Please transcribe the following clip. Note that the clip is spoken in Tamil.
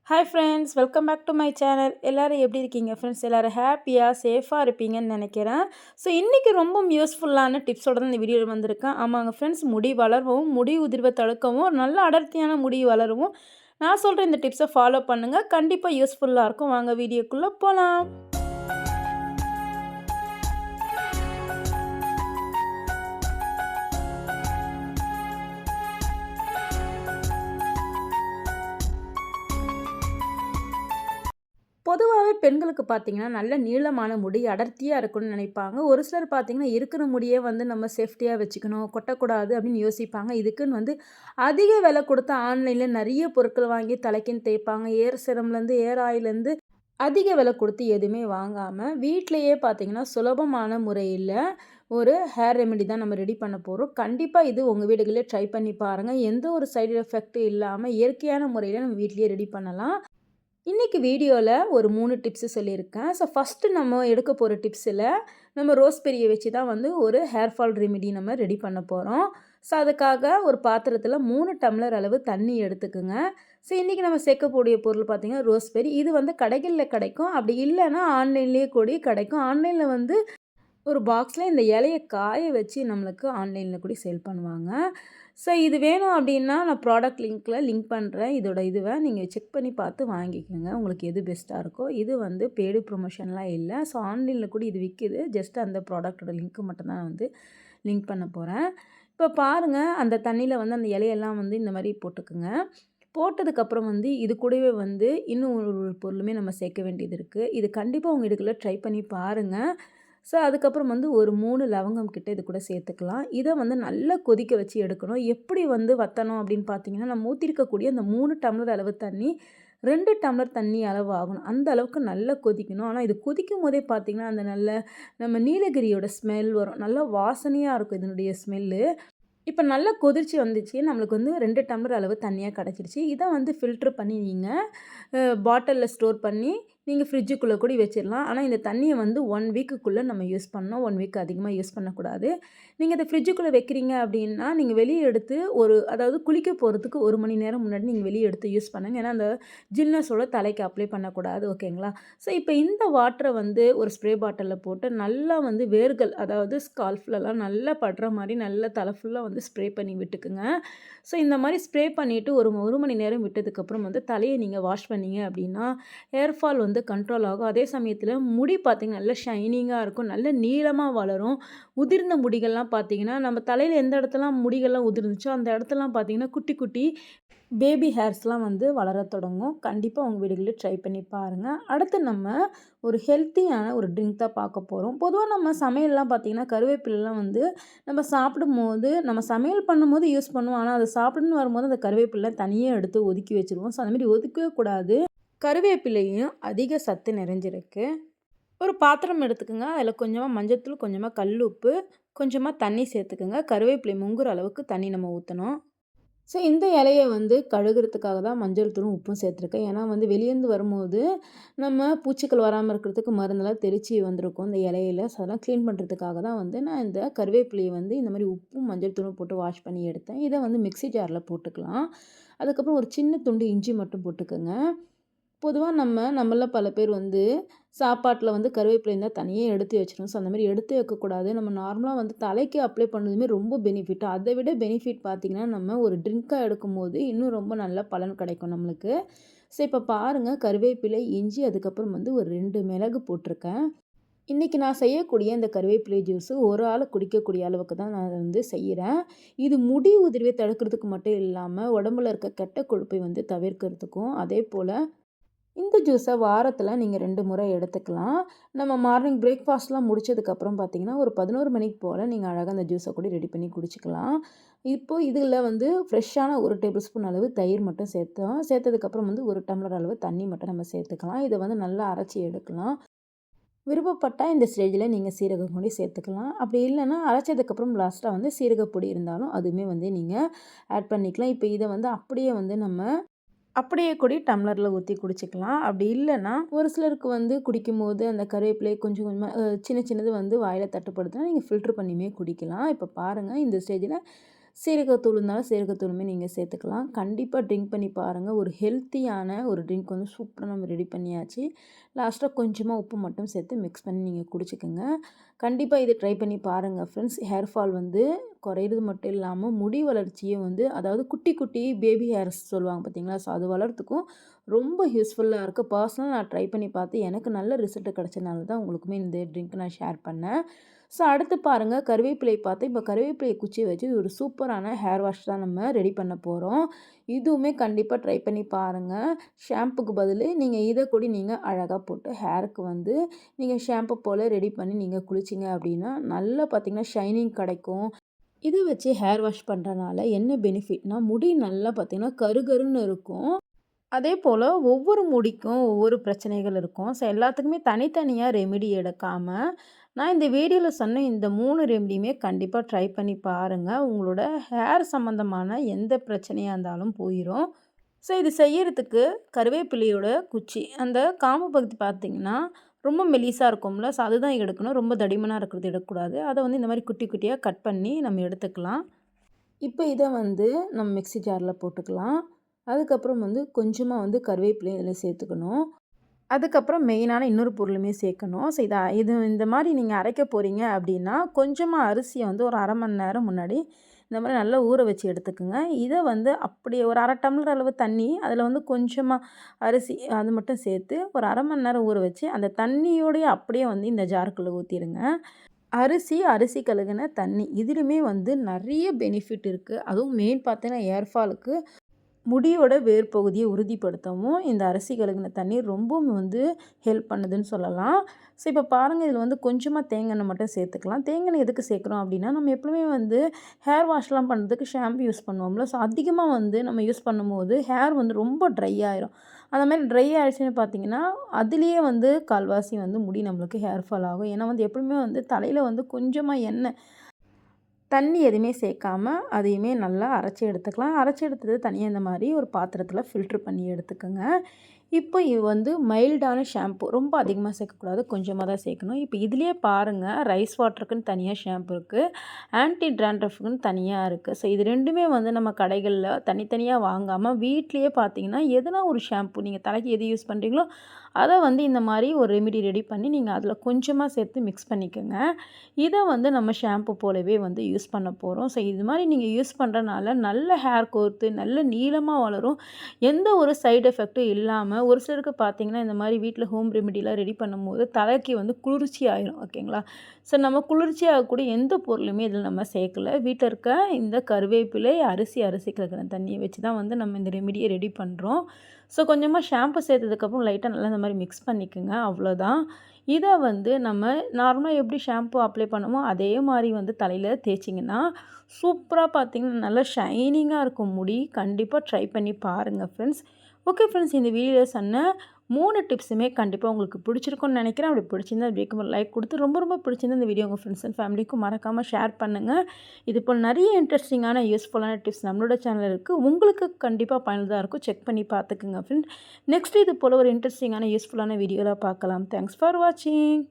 Hi friends, welcome back to my channel. எல்லோரும் எப்படி இருக்கீங்க ஃப்ரெண்ட்ஸ்? எல்லோரும் ஹாப்பியாக சேஃபாக இருப்பீங்கன்னு நினைக்கிறேன். ஸோ இன்றைக்கி ரொம்ப யூஸ்ஃபுல்லான டிப்ஸோட தான் இந்த வீடியோ வந்திருக்கேன். ஆமாங்க ஃப்ரெண்ட்ஸ், முடி வளரவும் முடி உதிர்வை தடுக்கவும் நல்ல அடர்த்தியான முடி வளரவும் நான் சொல்கிற இந்த டிப்ஸை ஃபாலோ பண்ணுங்கள். கண்டிப்பாக யூஸ்ஃபுல்லாக இருக்கும். வாங்க வீடியோக்குள்ளே போகலாம். பொதுவாகவே பெண்களுக்கு பார்த்தீங்கன்னா, நல்ல நீளமான முடி அடர்த்தியாக இருக்கணும்னு நினைப்பாங்க. ஒரு சிலர் பார்த்தீங்கன்னா, இருக்கிற முடியே வந்து நம்ம சேஃப்டியாக வச்சுக்கணும், கொட்டக்கூடாது அப்படின்னு யோசிப்பாங்க. இதுக்குன்னு வந்து அதிக விலை கொடுத்து ஆன்லைனில் நிறைய பொருட்கள் வாங்கி தலைக்குன்னு தேய்ப்பாங்க. ஏர் சிரம்லேருந்து ஏர் ஆயிலேருந்து அதிக விலை கொடுத்து எதுவுமே வாங்காமல் வீட்டிலையே பார்த்தீங்கன்னா, சுலபமான முறையில் ஒரு ஹேர் ரெமெடி தான் நம்ம ரெடி பண்ண போகிறோம். கண்டிப்பாக இது உங்கள் வீடுகளே ட்ரை பண்ணி பாருங்கள். எந்த ஒரு சைடு எஃபெக்ட்டும் இல்லாமல் இயற்கையான முறையில் நம்ம வீட்லேயே ரெடி பண்ணலாம். இன்றைக்கி வீடியோவில் ஒரு 3 டிப்ஸு சொல்லியிருக்கேன். ஸோ ஃபஸ்ட்டு நம்ம எடுக்க போகிற டிப்ஸில் நம்ம ரோஸ்பெரியை வச்சு தான் வந்து ஒரு ஹேர் ஃபால் ரெமிடி நம்ம ரெடி பண்ண போகிறோம். ஸோ அதுக்காக ஒரு பாத்திரத்தில் 3 டம்ளர் அளவு தண்ணி எடுத்துக்குங்க. ஸோ இன்றைக்கி நம்ம சேர்க்கக்கூடிய பொருள் பார்த்திங்கன்னா ரோஸ்பெரி. இது வந்து கடைகளில் கிடைக்கும். அப்படி இல்லைன்னா ஆன்லைன்லேயே கூட கிடைக்கும். ஆன்லைனில் வந்து ஒரு பாக்ஸில் இந்த இலையை காய வச்சு நம்மளுக்கு ஆன்லைனில் கூட சேல் பண்ணுவாங்க. ஸோ இது வேணும் அப்படின்னா நான் ப்ராடக்ட் லிங்க் பண்ணுறேன். இதோட இதுவை நீங்கள் செக் பண்ணி பார்த்து வாங்கிக்கோங்க. உங்களுக்கு எது பெஸ்ட்டாக இருக்கோ. இது வந்து பெய்டு ப்ரொமோஷன்லாம் இல்லை. ஸோ ஆன்லைனில் கூட இது விற்கிது. ஜஸ்ட் அந்த ப்ராடக்டோட லிங்க்கு மட்டும்தான் நான் வந்து லிங்க் பண்ண போகிறேன். இப்போ பாருங்கள், அந்த தண்ணியில் வந்து அந்த இலையெல்லாம் வந்து இந்த மாதிரி போட்டுக்குங்க. போட்டதுக்கப்புறம் வந்து இது கூடவே வந்து இன்னும் ஒரு பொருளுமே நம்ம சேர்க்க வேண்டியது இருக்குது. இது கண்டிப்பாக உங்கள் வீடுக்குள்ளே ட்ரை பண்ணி பாருங்கள். ஸோ அதுக்கப்புறம் வந்து ஒரு 3 லவங்கம் கிட்ட இது கூட சேர்த்துக்கலாம். இதை வந்து நல்லா கொதிக்க வச்சு எடுக்கணும். எப்படி வந்து வற்றணும் அப்படின்னு பார்த்தீங்கன்னா, நம்ம ஊற்றிருக்கக்கூடிய அந்த 3 டம்ளர் அளவு தண்ணி 2 டம்ளர் தண்ணி அளவு ஆகணும். அந்த அளவுக்கு நல்லா கொதிக்கணும். ஆனால் இது கொதிக்கும் போதே பார்த்தீங்கன்னா, அந்த நல்ல நம்ம நீலகிரியோட ஸ்மெல் வரும். நல்லா வாசனையாக இருக்கும் இதனுடைய ஸ்மெல்லு. இப்போ நல்லா கொதிச்சு வந்துச்சு. நம்மளுக்கு வந்து 2 டம்ளர் அளவு தண்ணியாக கிடச்சிருச்சு. இதை வந்து ஃபில்ட்ரு பண்ணி நீங்கள் பாட்டிலில் ஸ்டோர் பண்ணி நீங்கள் ஃப்ரிட்ஜுக்குள்ளே கூட வச்சிடலாம். ஆனால் இந்த தண்ணியை வந்து 1 வீக்குக்குள்ளே நம்ம யூஸ் பண்ணணும். 1 வீக் அதிகமாக யூஸ் பண்ணக்கூடாது. நீங்கள் இதை ஃப்ரிட்ஜுக்குள்ளே வைக்கிறீங்க அப்படின்னா, நீங்கள் வெளியே எடுத்து அதாவது குளிக்க போகிறதுக்கு 1 மணி நேரம் முன்னாடி நீங்கள் வெளியே எடுத்து யூஸ் பண்ணுங்கள். ஏன்னா அந்த ஜில்னஸோட தலைக்கு அப்ளை பண்ணக்கூடாது. ஓகேங்களா? ஸோ இப்போ இந்த வாட்டரை வந்து ஒரு ஸ்ப்ரே பாட்டிலில் போட்டு நல்லா வந்து வேர்கள், அதாவது ஸ்கால்ஃப்லலாம் நல்லா படுற மாதிரி நல்லா தலை ஃபுல்லாக வந்து ஸ்ப்ரே பண்ணி விட்டுக்குங்க. ஸோ இந்த மாதிரி ஸ்ப்ரே பண்ணிவிட்டு ஒரு மணி நேரம் விட்டதுக்கப்புறம் வந்து தலையை நீங்கள் வாஷ் பண்ணீங்க அப்படின்னா ஹேர் ஃபால் வந்து கண்ட்ரோல் ஆகும். அதே சமயத்தில் முடி பார்த்திங்கன்னா நல்லா ஷைனிங்காக இருக்கும். நல்ல நீளமாக வளரும். உதிர்ந்த முடிகள்லாம் பார்த்திங்கன்னா நம்ம தலையில் எந்த இடத்துலாம் முடிகள்லாம் உதிர்ந்துச்சோ அந்த இடத்துலாம் பார்த்திங்கன்னா குட்டி குட்டி பேபி ஹேர்ஸ்லாம் வந்து வளர தொடங்கும். கண்டிப்பாக உங்கள் வீடுகளில் ட்ரை பண்ணி பாருங்கள். அடுத்து நம்ம ஒரு ஹெல்த்தியான ஒரு ட்ரிங்க் தான் பார்க்க போகிறோம். பொதுவாக நம்ம சமையல்லாம் பார்த்திங்கன்னா கருவேப்பிலெலாம் வந்து நம்ம சாப்பிடும்போது நம்ம சமையல் பண்ணும்போது யூஸ் பண்ணுவோம். ஆனால் அதை சாப்பிடணுன்னு வரும்போது அந்த கருவேப்பிலை தனியாக எடுத்து ஒதுக்கி வச்சுருவோம். ஸோ அந்தமாதிரி ஒதுக்கவே கூடாது. கருவேப்பிலையும் அதிக சத்து நிறைஞ்சிருக்கு. ஒரு பாத்திரம் எடுத்துக்கோங்க. அதில் கொஞ்சமாக மஞ்சத்தூள், கொஞ்சமாக கல் உப்பு, கொஞ்சமாக தண்ணி சேர்த்துக்குங்க. கருவேப்பிலை முங்குற அளவுக்கு தண்ணி நம்ம ஊற்றணும். ஸோ இந்த இலையை வந்து கழுகுறதுக்காக தான் மஞ்சள் தூளும் உப்பும் சேர்த்துருக்கேன். ஏன்னா வந்து வெளியேருந்து வரும்போது நம்ம பூச்சிகள் வராமல் இருக்கிறதுக்கு மருந்தெல்லாம் தெளித்து வந்திருக்கும் இந்த இலையில. ஸோ அதெல்லாம் க்ளீன் பண்ணுறதுக்காக தான் வந்து நான் இந்த கருவேப்பிலையை வந்து இந்த மாதிரி உப்பும் மஞ்சள் தூளும் போட்டு வாஷ் பண்ணி எடுத்தேன். இதை வந்து மிக்ஸி ஜாரில் போட்டுக்கலாம். அதுக்கப்புறம் ஒரு சின்ன துண்டு இஞ்சி மட்டும் போட்டுக்கோங்க. பொதுவாக நம்மள பல பேர் வந்து சாப்பாட்டில் வந்து கருவேப்பிலை இருந்தால் தனியாக எடுத்து வச்சிடும். ஸோ அந்த மாதிரி எடுத்து வைக்கக்கூடாது. நம்ம நார்மலாக வந்து தலைக்கு அப்ளை பண்ணதுமே ரொம்ப பெனிஃபிட். அதை விட பெனிஃபிட் பார்த்திங்கன்னா நம்ம ஒரு ட்ரிங்காக எடுக்கும்போது இன்னும் ரொம்ப நல்ல பலன் கிடைக்கும் நம்மளுக்கு. ஸோ இப்போ பாருங்கள், கருவேப்பிலை, இஞ்சி, அதுக்கப்புறம் வந்து ஒரு 2 மிளகு போட்டிருக்கேன். இன்றைக்கி நான் செய்யக்கூடிய இந்த கருவேப்பிலை ஜூஸு ஒரு ஆள் குடிக்கக்கூடிய அளவுக்கு தான் நான் வந்து செய்கிறேன். இது முடி உதிர்வை தடுக்கிறதுக்கு மட்டும் இல்லாமல் உடம்புல இருக்க கெட்ட கொழுப்பை வந்து தவிர்க்கிறதுக்கும், அதே போல் இந்த ஜூஸை வாரத்தில் நீங்கள் 2 முறை எடுத்துக்கலாம். நம்ம மார்னிங் பிரேக்ஃபாஸ்ட்லாம் முடிச்சதுக்கப்புறம் பார்த்தீங்கன்னா, ஒரு 11 மணிக்கு போல் நீங்கள் அழகாக அந்த ஜூஸை கூட ரெடி பண்ணி குடிச்சிக்கலாம். இப்போது இதில் வந்து ஃப்ரெஷ்ஷான 1 டேபிள் ஸ்பூன் அளவு தயிர் மட்டும் சேர்த்தோம். சேர்த்ததுக்கப்புறம் வந்து 1 டம்ளர் அளவு தண்ணி மட்டும் நம்ம சேர்த்துக்கலாம். இதை வந்து நல்லா அரைச்சி எடுக்கலாம். விருப்பப்பட்டால் இந்த ஸ்டேஜில் நீங்கள் சீரகம் பொடி சேர்த்துக்கலாம். அப்படி இல்லைன்னா அரைச்சதுக்கப்புறம் லாஸ்ட்டாக வந்து சீரகப்பொடி இருந்தாலும் அதுவுமே வந்து நீங்கள் ஆட் பண்ணிக்கலாம். இப்போ இதை வந்து அப்படியே வந்து நம்ம அப்படியே கூட டம்ளரில் ஊற்றி குடிச்சிக்கலாம். அப்படி இல்லைன்னா ஒரு சிலருக்கு வந்து குடிக்கும்போது அந்த கருவேப்பிலை கொஞ்சம் கொஞ்சமாக சின்ன சின்னது வந்து வாயில் தட்டுப்படுத்துனா நீங்கள் ஃபில்ட்ரு பண்ணியுமே குடிக்கலாம். இப்போ பாருங்கள், இந்த ஸ்டேஜில் சீரகத்தூள் இருந்தாலும் சீரகத்தூளுமே நீங்கள் சேர்த்துக்கலாம். கண்டிப்பாக ட்ரிங்க் பண்ணி பாருங்கள். ஒரு ஹெல்த்தியான ஒரு ட்ரிங்க் வந்து சூப்பராக நம்ம ரெடி பண்ணியாச்சு. லாஸ்ட்டாக கொஞ்சமாக உப்பு மட்டும் சேர்த்து மிக்ஸ் பண்ணி நீங்கள் குடிச்சுக்கோங்க. கண்டிப்பாக இதை ட்ரை பண்ணி பாருங்கள் ஃப்ரெண்ட்ஸ். ஹேர் ஃபால் வந்து குறையிறது மட்டும் இல்லாமல் முடி வளர்ச்சியும் வந்து அதாவது குட்டி குட்டி பேபி ஹேர்ஸ் சொல்லுவாங்க பார்த்தீங்களா, ஸோ அது வளர்றதுக்கும் ரொம்ப யூஸ்ஃபுல்லாக இருக்குது. பர்சனலாக நான் ட்ரை பண்ணி பார்த்து எனக்கு நல்ல ரிசல்ட் கிடச்சனால தான் உங்களுக்குமே இந்த ட்ரிங்க் நான் ஷேர் பண்ணேன். ஸோ அடுத்து பாருங்கள், கருவேப்பிலை பார்த்து இப்போ கருவேப்பிலை குச்சியை வச்சு ஒரு சூப்பரான ஹேர் வாஷ் தான் நம்ம ரெடி பண்ண போகிறோம். இதுவுமே கண்டிப்பாக ட்ரை பண்ணி பாருங்கள். ஷாம்புக்கு பதில் நீங்கள் இதை கூட நீங்கள் அழகாக போட்டு ஹேருக்கு வந்து நீங்கள் ஷாம்பு போல் ரெடி பண்ணி நீங்கள் குளிச்சிங்க அப்படின்னா நல்லா பார்த்திங்கன்னா ஷைனிங் கிடைக்கும். இதை வச்சு ஹேர் வாஷ் பண்ணுறனால என்ன பெனிஃபிட்னா முடி நல்லா பார்த்திங்கன்னா கருகருன்னு இருக்கும். அதே போல் ஒவ்வொரு முடிக்கும் ஒவ்வொரு பிரச்சனைகள் இருக்கும். ஸோ எல்லாத்துக்குமே தனித்தனியாக ரெமெடி எடுக்காமல் நான் இந்த வீடியோவில் சொன்ன இந்த 3 ரெமெடியுமே கண்டிப்பாக ட்ரை பண்ணி பாருங்கள். உங்களோட ஹேர் சம்மந்தமான எந்த பிரச்சனையாக இருந்தாலும் போயிடும். ஸோ இது செய்யறதுக்கு கருவேப்பிலையோட குச்சி அந்த காம்பு பகுதி பார்த்திங்கன்னா ரொம்ப மெலிசாக இருக்கும்ல, ஸோ அதுதான் எடுக்கணும். ரொம்ப தடிமனாக இருக்கிறது எடுக்கக்கூடாது. அதை வந்து இந்த மாதிரி குட்டி குட்டியாக கட் பண்ணி நம்ம எடுத்துக்கலாம். இப்போ இதை வந்து நம்ம மிக்ஸி ஜாரில் போட்டுக்கலாம். அதுக்கப்புறம் வந்து கொஞ்சமாக வந்து கருவேப்பிலையும் இதில் சேர்த்துக்கணும். அதுக்கப்புறம் மெயினான இன்னொரு பொருளுமே சேர்க்கணும். ஸோ இது இந்த மாதிரி நீங்கள் அரைக்க போகிறீங்க அப்படின்னா கொஞ்சமாக அரிசியை வந்து ஒரு 1/2 மணி நேரம் முன்னாடி இந்த மாதிரி நல்லா ஊற வச்சு எடுத்துக்கோங்க. இதை வந்து அப்படியே ஒரு 1/2 டம்ளர் அளவு தண்ணி, அதில் வந்து கொஞ்சமாக அரிசி அது மட்டும் சேர்த்து ஒரு 1/2 மணி நேரம் ஊற வச்சு அந்த தண்ணியோடையே அப்படியே வந்து இந்த ஜாருக்குள்ளே ஊற்றிடுங்க. அரிசி கழுகுன தண்ணி இதிலுமே வந்து நிறைய பெனிஃபிட் இருக்குது. அதுவும் மெயின் பார்த்தீங்கன்னா ஏர் ஃபாலுக்கு முடியோட வேர் பகுதியை உறுதிப்படுத்தவும் இந்த அரிசி கழுகுன தண்ணீர் ரொம்பவும் வந்து ஹெல்ப் பண்ணுதுன்னு சொல்லலாம். ஸோ இப்போ பாருங்கள், இதில் வந்து கொஞ்சமாக தேங்காய் எண்ணெய் மட்டும் சேர்த்துக்கலாம். தேங்காய் எண்ணெய் எதுக்கு சேர்க்குறோம் அப்படின்னா, நம்ம எப்பவுமே வந்து ஹேர் வாஷ்லாம் பண்ணுறதுக்கு ஷாம்பு யூஸ் பண்ணுவோம்ல, ஸோ அதிகமாக வந்து நம்ம யூஸ் பண்ணும்போது ஹேர் வந்து ரொம்ப ட்ரை ஆயிரும். அந்த மாதிரி ட்ரை ஆகிடுச்சின்னு பார்த்தீங்கன்னா அதுலேயே வந்து கால்வாசி வந்து முடி நம்மளுக்கு ஹேர் ஃபால் ஆகும். ஏன்னா வந்து எப்பவுமே வந்து தலையில் வந்து கொஞ்சமாக எண்ணெய் தண்ணி எதுவுமே சேர்க்காம அதையுமே நல்லா அரைச்சி எடுத்துக்கலாம். அரைச்சி எடுத்தது தனியாக இந்த மாதிரி ஒரு பாத்திரத்தில் ஃபில்ட்ரு பண்ணி எடுத்துக்கோங்க. இப்போ இது வந்து மைல்டான ஷாம்பு ரொம்ப அதிகமாக சேர்க்கக்கூடாது, கொஞ்சமாக தான் சேர்க்கணும். இப்போ இதுலேயே பாருங்கள், ரைஸ் வாட்டருக்குன்னு தனியாக ஷாம்பு இருக்குது, ஆன்டி ட்ராண்ட்ரஃப்க்குன்னு தனியாக இருக்குது. ஸோ இது ரெண்டுமே வந்து நம்ம கடைகளில் தனித்தனியாக வாங்காமல் வீட்லேயே பார்த்தீங்கன்னா எதுனா ஒரு ஷாம்பு நீங்கள் தலைக்கு எது யூஸ் பண்ணுறீங்களோ அதை வந்து இந்த மாதிரி ஒரு ரெமிடி ரெடி பண்ணி நீங்கள் அதில் கொஞ்சமாக சேர்த்து மிக்ஸ் பண்ணிக்கோங்க. இதை வந்து நம்ம ஷாம்பு போலவே வந்து யூஸ் பண்ண போகிறோம். ஸோ இது மாதிரி நீங்கள் யூஸ் பண்ணுறனால நல்ல ஹேர் கோர்த்து நல்ல நீளமாக வளரும். எந்த ஒரு சைடு எஃபெக்ட்டும் இல்லாமல் ஒரு சிலருக்கு பார்த்தீங்கன்னா இந்த மாதிரி வீட்டில் ஹோம் ரெமிடிலாம் ரெடி பண்ணும்போது தலைக்கு வந்து குளிர்ச்சி ஆயிரும். ஓகேங்களா? ஸோ நம்ம குளிர்ச்சி ஆகக்கூடிய எந்த பொருளுமே இதில் நம்ம சேர்க்கல. வீட்டில் இருக்க இந்த கருவேப்பிலை அரிசி கலக்கிற தண்ணியை வச்சு தான் வந்து நம்ம இந்த ரெமிடியை ரெடி பண்ணுறோம். ஸோ கொஞ்சமாக ஷாம்பு சேர்த்ததுக்கப்புறம் லைட்டாக நல்லா இந்த மாதிரி மிக்ஸ் பண்ணிக்கோங்க, அவ்வளோதான். இதை வந்து நம்ம நார்மலாக எப்படி ஷாம்பு அப்ளை பண்ணுமோ அதே மாதிரி வந்து தலையில் தேய்ச்சிங்கன்னா சூப்பராக பார்த்தீங்கன்னா நல்லா ஷைனிங்காக இருக்கும் முடி. கண்டிப்பாக ட்ரை பண்ணி பாருங்கள் ஃப்ரெண்ட்ஸ். ஓகே ஃப்ரெண்ட்ஸ், இந்த வீடியோவில் சொன்ன 3 டிப்ஸுமே கண்டிப்பாக உங்களுக்கு பிடிச்சிருக்கும்னு நினைக்கிறேன். அப்படி பிடிச்சிருந்தா வீடியோக்கு ஒரு லைக் கொடுத்து ரொம்ப பிடிச்சிருந்தா இந்த வீடியோ உங்கள் ஃப்ரெண்ட்ஸ் அண்ட் ஃபேமிலிக்கும் மறக்காமல் ஷேர் பண்ணுங்கள். இது போல் நிறைய இன்ட்ரெஸ்டிங்கான யூஸ்ஃபுல்லான டிப்ஸ் நம்மளோட சேனல் இருக்குது. உங்களுக்கு கண்டிப்பாக பயனுள்ளதாக இருக்கும். செக் பண்ணி பார்த்துக்குங்க ஃப்ரெண்ட். நெக்ஸ்ட் இது போல் ஒரு இன்ட்ரெஸ்டிங்கான யூஸ்ஃபுல்லான வீடியோவில் பார்க்கலாம். தேங்க்ஸ் ஃபார் வாட்சிங்.